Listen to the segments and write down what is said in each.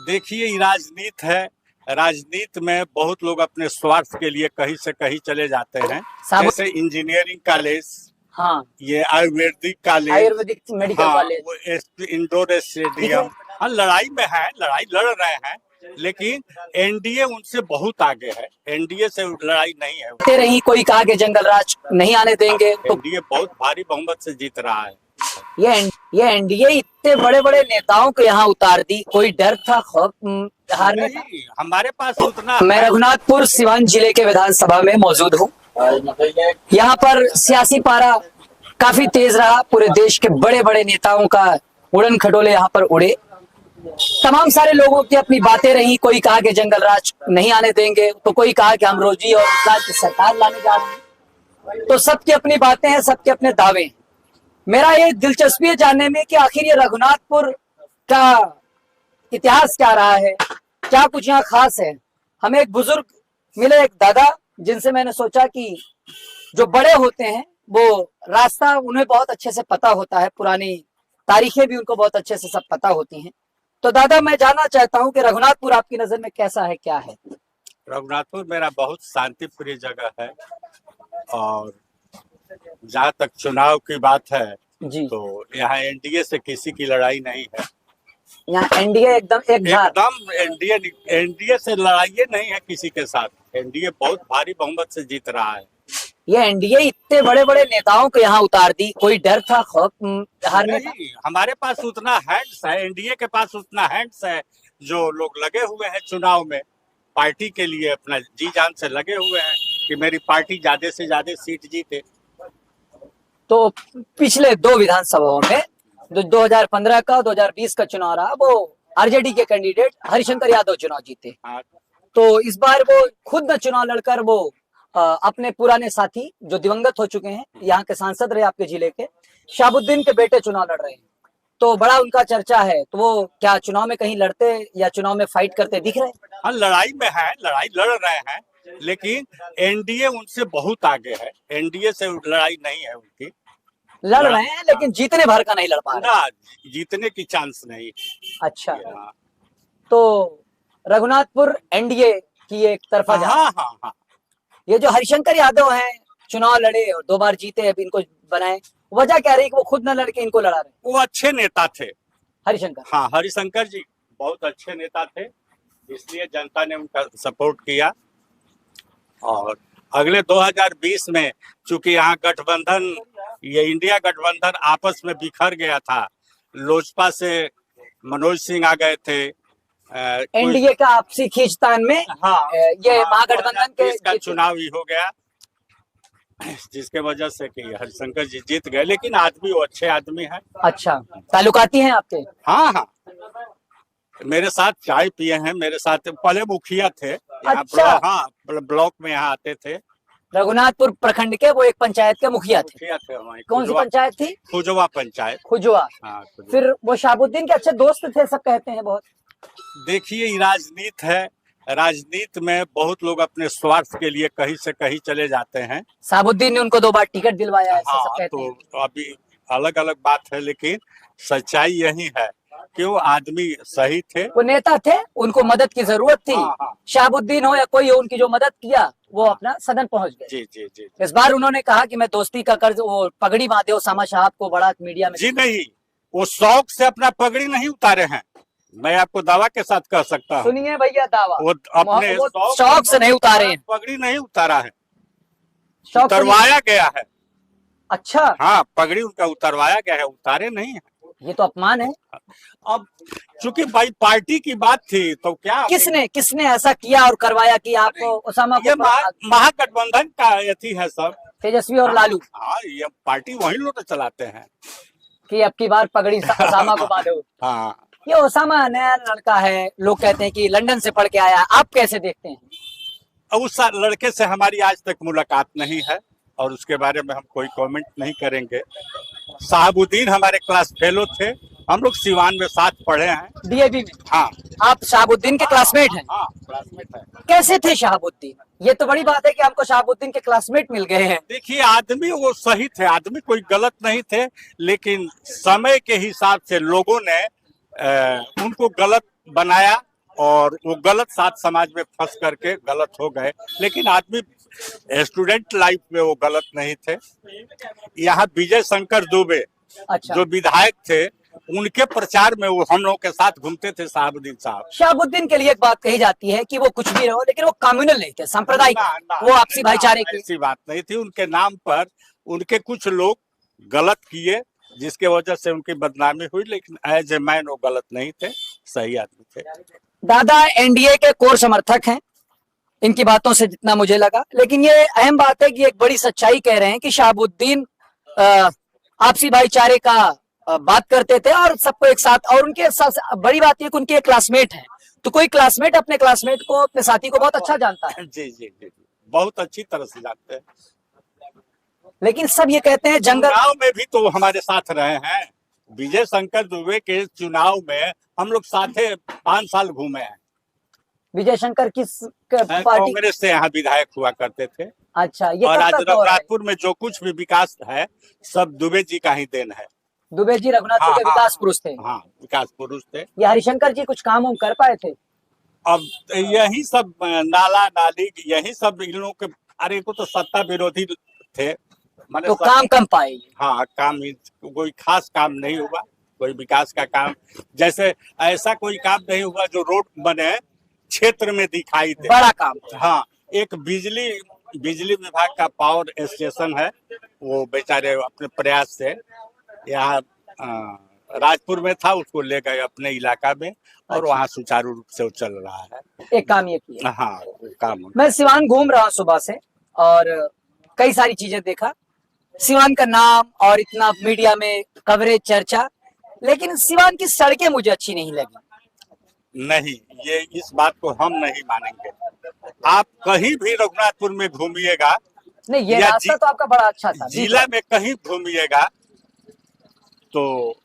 देखिए, ये राजनीति है। राजनीति में बहुत लोग अपने स्वार्थ के लिए कहीं से कहीं चले जाते हैं। जैसे इंजीनियरिंग कॉलेज, हाँ, ये आयुर्वेदिक कॉलेज, आयुर्वेदिक मेडिकल हाँ, कॉलेज, वो इंडोर स्टेडियम। हाँ, लड़ाई में है, लड़ाई लड़ रहे हैं, लेकिन एनडीए उनसे बहुत आगे है। एनडीए से लड़ाई नहीं है। कहते रही कोई कहा कि जंगल राज नहीं आने देंगे, तो एनडीए बहुत भारी बहुमत से जीत रहा है। ये एनडीए इतने बड़े बड़े नेताओं को यहाँ उतार दी, कोई डर था खौफ हारने का? हमारे पास उतना। मैं रघुनाथपुर सिवान जिले के विधानसभा में मौजूद हूँ। यहाँ पर सियासी पारा काफी तेज रहा। पूरे देश के बड़े बड़े नेताओं का उड़न खटोले यहाँ पर उड़े। तमाम सारे लोगों की अपनी बातें रही। कोई कहा कि जंगल राज नहीं आने देंगे, तो कोई कहा कि हम रोजी और रोजगार की सरकार लाने जा रहे हैं। तो सबकी अपनी बातें हैं, सबके अपने दावे हैं। मेरा ये दिलचस्पी है जानने में कि आखिर ये रघुनाथपुर का इतिहास क्या रहा है, क्या कुछ यहाँ खास है। हमें एक बुजुर्ग मिले, एक दादा, जिनसे मैंने सोचा कि जो बड़े होते हैं वो रास्ता उन्हें बहुत अच्छे से पता होता है, पुरानी तारीखें भी उनको बहुत अच्छे से सब पता होती हैं। तो दादा, मैं जानना चाहता हूँ कि रघुनाथपुर आपकी नजर में कैसा है, क्या है? रघुनाथपुर मेरा बहुत शांति प्रिय जगह है, और जहाँ तक चुनाव की बात है जी, तो यहाँ एनडीए से किसी की लड़ाई नहीं है। यहाँ एनडीए एकदम एनडीए से लड़ाई नहीं है किसी के साथ। एनडीए बहुत भारी बहुमत से जीत रहा है। ये एनडीए इतने बड़े बड़े नेताओं को यहाँ उतार दी, कोई डर था खौफ हारने का? हमारे पास उतना हैंड्स है, एनडीए के पास उतना हैंड्स है। जो लोग लगे हुए हैं चुनाव में, पार्टी के लिए अपना जी जान से लगे हुए हैं कि मेरी पार्टी ज्यादा से ज्यादा सीट जीते। तो पिछले दो विधानसभाओं में, जो 2015 का 2020 का चुनाव रहा, वो आरजेडी के कैंडिडेट हरिशंकर यादव चुनाव जीते। तो इस बार वो खुद न चुनाव लड़कर वो अपने पुराने साथी जो दिवंगत हो चुके हैं, यहाँ के सांसद रहे आपके जिले के, शहाबुद्दीन के बेटे चुनाव लड़ रहे हैं। तो बड़ा उनका चर्चा है। तो वो क्या चुनाव में कहीं लड़ते या चुनाव में फाइट करते दिख रहे हैं? हाँ, लड़ाई में है, लड़ाई लड़ रहे हैं, लेकिन एनडीए उनसे बहुत आगे है। एनडीए से लड़ाई नहीं है उनकी। लड़ रहे हैं, लेकिन जीतने भर का नहीं लड़ पा रहे। जीतने की चांस नहीं। अच्छा, तो रघुनाथपुर एनडीए की एक तरफा जा। हाँ हाँ हाँ। ये जो हरिशंकर यादव हैं, चुनाव लड़े और 2 बार जीते, अब इनको बनाए, वजह क्या रही कि वो खुद न लड़के इनको लड़ा रहे? वो अच्छे नेता थे हरिशंकर। हाँ, हरिशंकर जी बहुत अच्छे नेता थे, इसलिए जनता ने उनका सपोर्ट किया। और अगले 2020 में चूंकि यहाँ गठबंधन, ये इंडिया गठबंधन आपस में बिखर गया था। लोजपा से मनोज सिंह आ गए थे। एनडीए का आपसी खींचतान में हाँ, ये महागठबंधन के का चुनाव ही हो गया, जिसके वजह से कि हरिशंकर जी जीत गए। लेकिन आदमी वो अच्छे आदमी है। अच्छा, ताल्लुकाती हैं आपके? हाँ हाँ, मेरे साथ चाय पिए हैं, मेरे साथ पहले मुखिया थे। अच्छा। हाँ, ब्लॉक में यहाँ आते थे। रघुनाथपुर प्रखंड के वो एक पंचायत के मुखिया थे। कौन सी पंचायत थी? खुजवा पंचायत। खुजवा। हाँ, फिर वो शहाबुद्दीन के अच्छे दोस्त थे, सब कहते हैं बहुत। देखिए, ये राजनीति है। राजनीति में बहुत लोग अपने स्वार्थ के लिए कहीं से कहीं चले जाते हैं। शहाबुद्दीन ने उनको 2 बार टिकट दिलवाया, ऐसा सब कहते हैं। तो अभी अलग अलग बात है, लेकिन सच्चाई यही है कि वो आदमी सही थे, वो नेता थे, उनको मदद की जरूरत थी। शहाबुद्दीन हो या कोई हो, उनकी जो मदद किया वो अपना सदन पहुंच गए। जी जी जी। इस बार उन्होंने कहा कि मैं दोस्ती का कर्ज, वो पगड़ी बांधे उसामा साहब को बड़ा मीडिया में। जी नहीं, वो शौक से अपना पगड़ी नहीं उतारे हैं। मैं आपको दावा के साथ कह सकता हूँ। सुनिए भैया, दावा वो अपने शौक से नहीं उतारे हैं। पगड़ी नहीं उतारा है, उतरवाया गया है। अच्छा, हाँ, पगड़ी उनका उतरवाया गया है, उतारे नहीं है। ये तो अपमान है। अब चूंकि भाई पार्टी की बात थी तो क्या किसने ऐसा किया और करवाया कि आपको उसामा ये महागठबंधन का यथी है सब, तेजस्वी और लालू। हाँ, ये पार्टी वही लोग तो चलाते हैं कि अब की बार पगड़ी उसामा को बांधो। हाँ, ये उसामा नया लड़का है, लोग कहते हैं कि लंदन से पढ़ के आया। आप कैसे देखते हैं? उस लड़के से हमारी आज तक मुलाकात नहीं है और उसके बारे में हम कोई कमेंट नहीं करेंगे। शहाबुद्दीन हमारे क्लास फेलो थे, हम लोग सिवान में साथ पढ़े हैं, डीएवी में। हाँ। आप शहाबुद्दीन के क्लासमेट हैं? हाँ, क्लासमेट है। कैसे थे शहाबुद्दीन? ये तो बड़ी बात है कि आपको शहाबुद्दीन के क्लासमेट मिल गए हैं। देखिए, आदमी वो सही थे, आदमी कोई गलत नहीं थे, लेकिन समय के हिसाब से लोगों ने उनको गलत बनाया और वो गलत साथ समाज में फंस करके गलत हो गए, लेकिन आदमी स्टूडेंट लाइफ में वो गलत नहीं थे। यहाँ विजय शंकर दुबे अच्छा, जो विधायक थे, उनके प्रचार में वो हम लोग के साथ घूमते थे, शहाबुद्दीन साहब। शहाबुद्दीन के लिए एक बात कही जाती है कि वो कुछ भी रहो, लेकिन वो कम्युनल नहीं थे, सांप्रदायिक ना, ना, वो आपसी ना, भाईचारे के। ऐसी बात नहीं थी। उनके नाम पर उनके कुछ लोग गलत किए, जिसके वजह से उनकी बदनामी हुई, लेकिन एज ए मैन वो गलत नहीं थे, सही आदमी थे। दादा एनडीए के कोर समर्थक हैं, इनकी बातों से जितना मुझे लगा। लेकिन ये अहम बात है कि एक बड़ी सच्चाई कह रहे हैं कि शहाबुद्दीन आपसी भाईचारे का बात करते थे और सबको एक साथ, और उनके साथ बड़ी बात यह कि उनके एक क्लासमेट हैं, तो कोई क्लासमेट अपने क्लासमेट को, अपने साथी को बहुत अच्छा जानता है। जी जी जी जी, बहुत अच्छी तरह से जानते हैं। लेकिन सब ये कहते हैं जंगल चुनाव में भी तो हमारे साथ रहे हैं। विजय शंकर दुबे के चुनाव में हम लोग साथे 5 साल घूमे हैं। विजय शंकर किस पार्टी? कांग्रेस से यहाँ विधायक हुआ करते थे। अच्छा, ये और कब आज तक हो रहा है? रघुनाथपुर में जो कुछ भी विकास है, सब दुबे जी का ही देन है। दुबे जी रघुनाथपुर के विकास पुरुष थे। हाँ, विकास पुरुष थे। ये हरिशंकर जी कुछ काम कर पाए थे? अब यही सब नाला नाली, यही सब इन लोगों के, अरे को तो सत्ता विरोधी थे, माने तो काम कम पाए। हाँ, काम कोई खास काम नहीं हुआ, कोई विकास का काम, जैसे ऐसा कोई काम नहीं हुआ जो रोड बने क्षेत्र में दिखाई दे। बड़ा काम। हाँ, एक बिजली विभाग का पावर स्टेशन है, वो बेचारे अपने प्रयास से यहाँ राजपुर में था, उसको ले गए अपने इलाका में, और अच्छा। वहाँ सुचारू रूप से वो चल रहा है। एक काम ये किया। हाँ, काम। मैं सिवान घूम रहा हूँ सुबह से और कई सारी चीजें देखा, सिवान का नाम और इतना मीडिया में कवरेज, चर्चा, लेकिन सिवान की सड़कें मुझे अच्छी नहीं लगी। नहीं, ये इस बात को हम नहीं मानेंगे। आप कहीं भी रघुनाथपुर में घूमिएगा, नहीं, ये या रास्ता तो आपका बड़ा अच्छा था। जिला में कहीं घूमिएगा, तो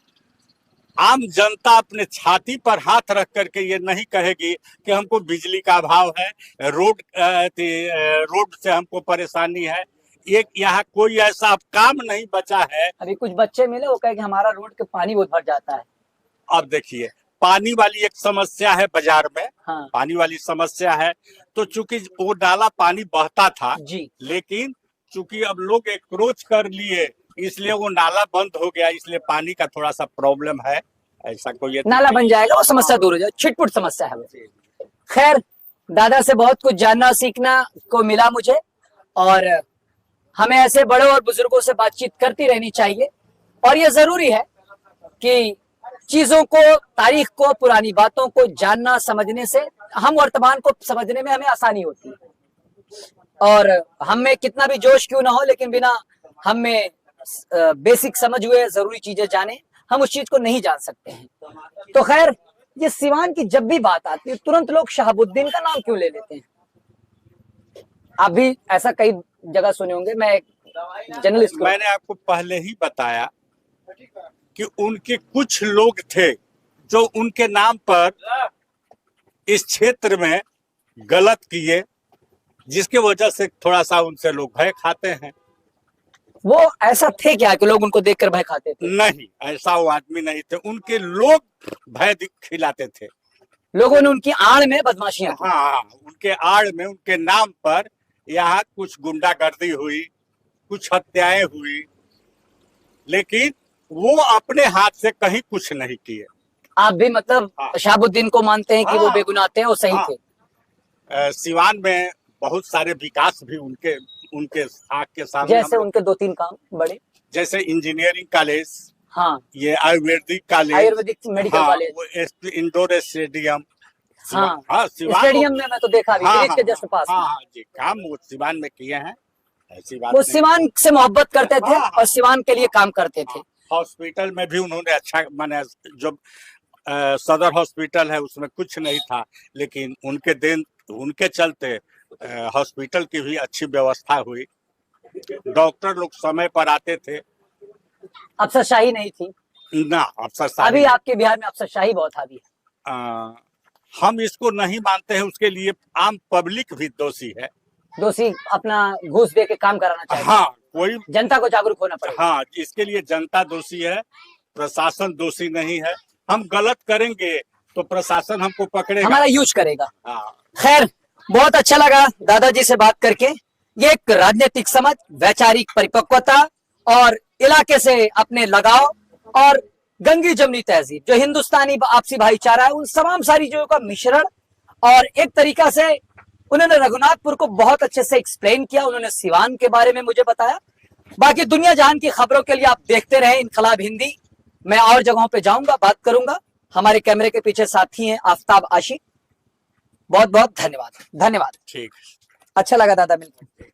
आम जनता अपने छाती पर हाथ रख करके ये नहीं कहेगी कि हमको बिजली का अभाव है, रोड से हमको परेशानी है। एक यहाँ कोई ऐसा काम नहीं बचा है। अभी कुछ बच्चे मिले, वो कहे कि हमारा रोड के पानी बहुत भर जाता है। अब देखिए, पानी वाली एक समस्या है बाजार में। हाँ। पानी वाली समस्या है, तो चूंकि वो नाला पानी बहता था जी, लेकिन चूंकि अब लोग एक्रोच कर लिए, इसलिए वो नाला बंद हो गया, इसलिए पानी का थोड़ा सा प्रॉब्लम है। ऐसा कोई नाला बन जाएगा, वो समस्या दूर हो जाए, छिटपुट समस्या है वो। खैर, दादा से बहुत कुछ जानना सीखना को मिला मुझे, और हमें ऐसे बड़ों और बुजुर्गों से बातचीत करती रहनी चाहिए। और ये जरूरी है कि चीजों को, तारीख को, पुरानी बातों को जानना समझने से हम वर्तमान को समझने में हमें आसानी होती है। और हम में कितना भी जोश क्यों ना हो, लेकिन बिना हम में बेसिक समझ हुए, जरूरी चीजें जाने, हम उस चीज को नहीं जान सकते हैं। तो खैर, ये सिवान की जब भी बात आती है, तुरंत लोग शहाबुद्दीन का नाम क्यों ले लेते हैं? आप भी ऐसा कई जगह सुने होंगे। मैं एक जर्नलिस्ट, मैंने आपको पहले ही बताया कि उनके कुछ लोग थे जो उनके नाम पर इस क्षेत्र में गलत किए, जिसके वजह से थोड़ा सा उनसे लोग भय खाते हैं। वो ऐसा थे क्या कि लोग उनको देखकर भय खाते थे? नहीं, ऐसा वो आदमी नहीं थे, उनके लोग भय खिलाते थे। लोगों ने उनकी आड़ में बदमाशियां की। हाँ, उनके आड़ में, उनके नाम पर यहाँ कुछ गुंडागर्दी हुई, कुछ हत्याएं हुई, लेकिन वो अपने हाथ से कहीं कुछ नहीं किए। आप भी मतलब शहाबुद्दीन को मानते हैं कि वो बेगुनाह थे, वो सही थे? सिवान में बहुत सारे विकास भी उनके आँख के सामने, जैसे उनके 2-3 काम बड़े, जैसे इंजीनियरिंग कॉलेज, हाँ, ये Ayurvedic college, Ayurvedic medical college, वो इंडोर स्टेडियम। हाँ, सिवान स्टेडियम में मैं तो देखा अभी, ब्रिज के जस्ट पास। हाँ जी, काम वो सिवान में किए हैं, ऐसी बात वो नहीं। सिवान से मोहब्बत करते थे हाँ। और सिवान के लिए काम करते थे। हॉस्पिटल में भी उन्होंने अच्छा, माने जो सदर हॉस्पिटल है उसमें कुछ नहीं था, लेकिन उनके चलते हॉस्पिटल की भी अच्छी व्यवस्था हुई, डॉक्टर लोग समय पर आते थे। अफसरशाही नहीं थी ना, अफसरशाही। अभी आपके बिहार में अफसरशाही बहुत हावी है। हम इसको नहीं मानते हैं, उसके लिए आम पब्लिक भी दोषी है। दोषी अपना घूस दे के काम कराना चाहिए। हाँ, कोई जनता को जागरूक होना पड़ेगा। हाँ, इसके लिए जनता दोषी है, प्रशासन दोषी नहीं है। हम गलत करेंगे तो प्रशासन हमको पकड़ेगा। हमारा यूज करेगा। हाँ, खैर, बहुत अच्छा लगा दादाजी से बात करके। ये एक राजनीतिक समझ, वैचारिक परिपक्वता और इलाके से अपने लगाव और गंगी जमनी तहजीब, जो हिंदुस्तानी आपसी भाईचारा है, उन तमाम सारी चीजों का मिश्रण। और एक तरीका से उन्होंने रघुनाथपुर को बहुत अच्छे से एक्सप्लेन किया, उन्होंने सिवान के बारे में मुझे बताया। बाकी दुनिया जहान की खबरों के लिए आप देखते रहे इनकलाब हिंदी। मैं और जगहों पे जाऊंगा, बात करूंगा। हमारे कैमरे के पीछे साथी हैं आफ्ताब आशिक। बहुत बहुत धन्यवाद। धन्यवाद। ठीक। अच्छा लगा दादा मिलकर।